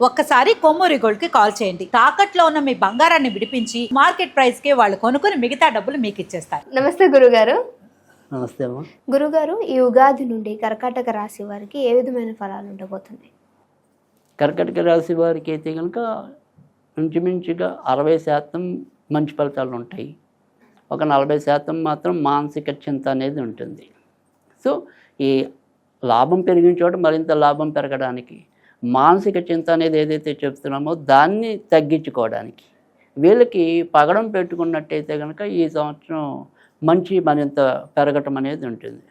ఒక్కసారి కొమ్మూరి గోల్డ్ కి కాల్ చేయండి. తాకట్లో ఉన్న మీ బంగారాన్ని విడిపించి మార్కెట్ ప్రైస్ కి వాళ్ళు కొనుక్కుని మిగతా డబ్బులు మీకు ఇచ్చేస్తారు. నమస్తే గురుగారు. నమస్తే అమ్మా. గురుగారు, ఈ ఉగాది నుండి కర్కాటక రాశి వారికి ఏ విధమైన ఫలాలు ఉండబోతుంది? కర్కాటక రాశి వారికి అయితే కనుక ఇంచుమించుగా 60% మంచి ఫలితాలు ఉంటాయి. ఒక 40% మాత్రం మానసిక చింత అనేది ఉంటుంది. సో ఈ లాభం పెరిగిన చోట మరింత లాభం పెరగడానికి, మానసిక చింత అనేది ఏదైతే చెప్తున్నామో దాన్ని తగ్గించుకోవడానికి వీళ్ళకి పగడం పెట్టుకున్నట్టయితే కనుక ఈ సంవత్సరం మంచి మరింత పెరగటం అనేది ఉంటుంది.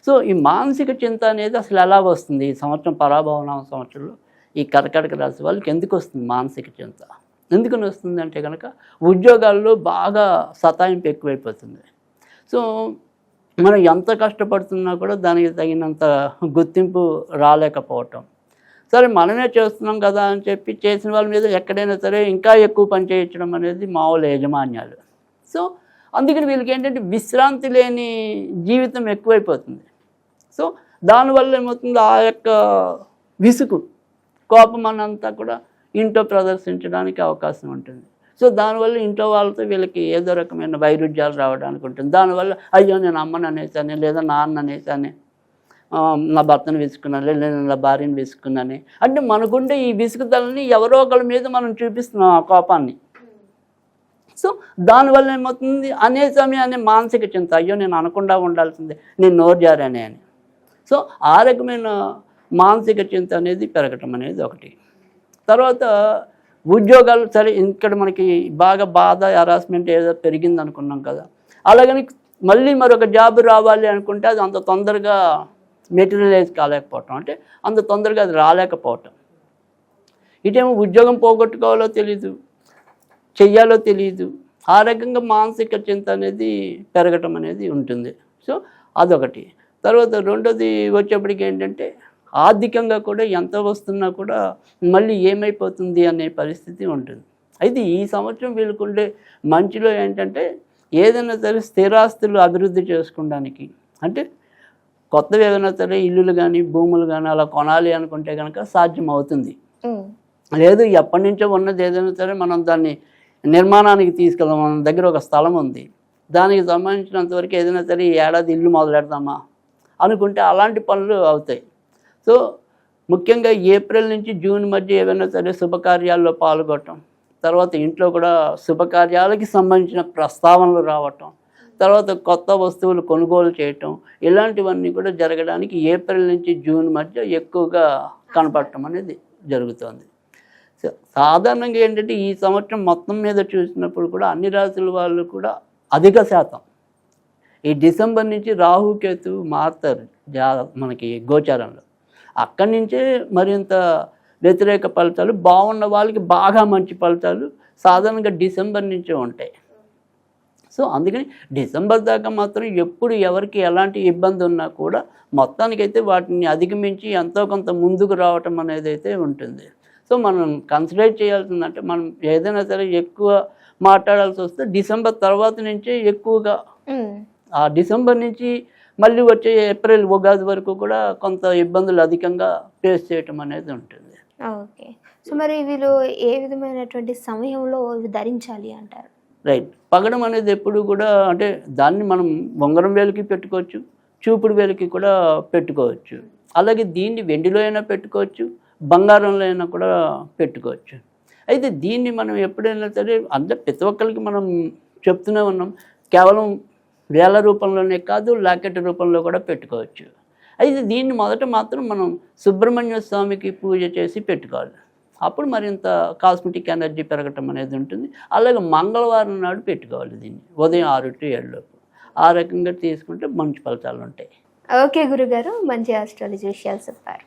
సో ఈ మానసిక చింత అనేది అసలు ఎలా వస్తుంది? ఈ సంవత్సరం పరాభవన సంవత్సరంలో ఈ కర్కాటక రాశి వాళ్ళకి ఎందుకు వస్తుంది మానసిక చింత? ఎందుకని వస్తుంది అంటే కనుక ఉద్యోగాల్లో బాగా సతాయింపు ఎక్కువైపోతుంది. సో మనం ఎంత కష్టపడుతున్నా కూడా దానికి తగినంత గుర్తింపు రాలేకపోవటం. సరే మనమే చేస్తున్నాం కదా అని చెప్పి చేసిన వాళ్ళ మీద ఎక్కడైనా సరే ఇంకా ఎక్కువ పని చేయించడం అనేది మామూలు యాజమాన్యాలు. సో అందుకని వీళ్ళకి ఏంటంటే విశ్రాంతి లేని జీవితం ఎక్కువైపోతుంది. సో దానివల్ల ఏమవుతుంది, ఆ యొక్క విసుగు కోపం అన్నంతా కూడా ఇంట్లో ప్రదర్శించడానికి అవకాశం ఉంటుంది. సో దానివల్ల ఇంట్లో వాళ్ళతో వీళ్ళకి ఏదో రకమైన వైరుధ్యాలు రావడానికి ఉంటుంది. దానివల్ల అయ్యో నేను అమ్మని అనేసానే, లేదా నాన్న అనేసానే, నా భర్తను విసుకున్నాను, లేదా నా భార్యను విసుకున్నానే అంటే మనకుండే ఈ విసుగుదలని ఎవరో ఒకళ్ళ మీద మనం చూపిస్తున్నాం ఆ కోపాన్ని. సో దానివల్ల ఏమవుతుంది, అనేసామే అనే మానసిక చింత, అయ్యో నేను అనకుండా ఉండాల్సిందే, నేను నోరు జారానే అని. సో ఆ రకమైన మానసిక చింత అనేది పెరగటం అనేది ఒకటి. తర్వాత ఉద్యోగాలు సరే ఇక్కడ మనకి బాగా బాధ హరాస్మెంట్ ఏదో పెరిగింది అనుకున్నాం కదా, అలాగని మళ్ళీ మరొక జాబ్ రావాలి అనుకుంటే అది అంత తొందరగా మెటీరియలైజ్ కాలేకపోవటం, అంటే అంత తొందరగా అది రాలేకపోవటం. ఇటేమో ఉద్యోగం పోగొట్టుకోవాలో తెలీదు, చెయ్యాలో తెలియదు. ఆ రకంగా మానసిక చింత అనేది పెరగటం అనేది ఉంటుంది. సో అదొకటి. తర్వాత రెండోది వచ్చేప్పటికి ఏంటంటే ఆర్థికంగా కూడా ఎంత వస్తున్నా కూడా మళ్ళీ ఏమైపోతుంది అనే పరిస్థితి ఉంటుంది. అయితే ఈ సంవత్సరం వీళ్ళకుండే మంచిలో ఏంటంటే ఏదైనా సరే స్థిరాస్తులు అభివృద్ధి చేసుకోవడానికి, అంటే కొత్తవి ఏదైనా సరే ఇల్లులు కానీ భూములు కానీ అలా కొనాలి అనుకుంటే కనుక సాధ్యం అవుతుంది. లేదు ఎప్పటి నుంచో ఉన్నది ఏదైనా సరే మనం దాన్ని నిర్మాణానికి తీసుకెళ్దాం, మన దగ్గర ఒక స్థలం ఉంది, దానికి సంబంధించినంతవరకు ఏదైనా సరే ఈ ఏడాది ఇల్లు మొదలెడదామా అనుకుంటే అలాంటి పనులు అవుతాయి. సో ముఖ్యంగా ఏప్రిల్ నుంచి జూన్ మధ్య ఏదైనా సరే శుభకార్యాల్లో పాల్గొనటం, తర్వాత ఇంట్లో కూడా శుభకార్యాలకి సంబంధించిన ప్రస్తావనలు రావటం, తర్వాత కొత్త వస్తువులు కొనుగోలు చేయటం, ఇలాంటివన్నీ కూడా జరగడానికి ఏప్రిల్ నుంచి జూన్ మధ్య ఎక్కువగా కనపడటం అనేది జరుగుతుంది. సో సాధారణంగా ఏంటంటే ఈ సంవత్సరం మొత్తం మీద చూసినప్పుడు కూడా అన్ని రాశుల వాళ్ళు కూడా అధిక శాతం ఈ డిసెంబర్ నుంచి రాహుకేతు మారుతారు మనకి గోచారంలో. అక్కడి నుంచే మరింత వ్యతిరేక ఫలితాలు, బాగున్న వాళ్ళకి బాగా మంచి ఫలితాలు సాధారణంగా డిసెంబర్ నుంచే ఉంటాయి. సో అందుకని డిసెంబర్ దాకా మాత్రం ఎప్పుడు ఎవరికి ఎలాంటి ఇబ్బంది ఉన్నా కూడా మొత్తానికైతే వాటిని అధిగమించి ఎంతో కొంత ముందుకు రావటం అనేది అయితే ఉంటుంది. సో మనం కన్సిడర్ చేయాల్సిందంటే మనం ఏదైనా సరే ఎక్కువ మాట్లాడాల్సి వస్తే డిసెంబర్ తర్వాత నుంచే ఎక్కువగా, ఆ డిసెంబర్ నుంచి మళ్ళీ వచ్చే ఏప్రిల్ ఉగాది వరకు కూడా కొంత ఇబ్బందులు అధికంగా ఫేస్ చేయటం అనేది ఉంటుంది. ఓకే. సో మరి వీళ్ళు ఏ విధమైనటువంటి సమయంలో ధరించాలి అంటారు? రైట్. పగడం అనేది ఎప్పుడు కూడా అంటే దాన్ని మనం ఉంగరం వేలుకి పెట్టుకోవచ్చు, చూపుడు వేలుకి కూడా పెట్టుకోవచ్చు. అలాగే దీన్ని వెండిలో అయినా పెట్టుకోవచ్చు, బంగారంలో అయినా కూడా పెట్టుకోవచ్చు. అయితే దీన్ని మనం ఎప్పుడైనా సరే అంటే ప్రతి ఒక్కరికి మనం చెప్తూనే ఉన్నాం, కేవలం వేల రూపంలోనే కాదు లాకెట్ రూపంలో కూడా పెట్టుకోవచ్చు. అయితే దీన్ని మొదట మాత్రం మనం సుబ్రహ్మణ్య స్వామికి పూజ చేసి పెట్టుకోవాలి. అప్పుడు మరింత కాస్మెటిక్ ఎనర్జీ పెరగటం అనేది ఉంటుంది. అలాగే మంగళవారం నాడు పెట్టుకోవాలి దీన్ని, ఉదయం 6 to 7 లోపు. ఆ రకంగా తీసుకుంటే మంచి ఫలితాలు ఉంటాయి. ఓకే గురుగారు, మంచి ఆస్ట్రాలజీ విషయాలు చెప్పారు.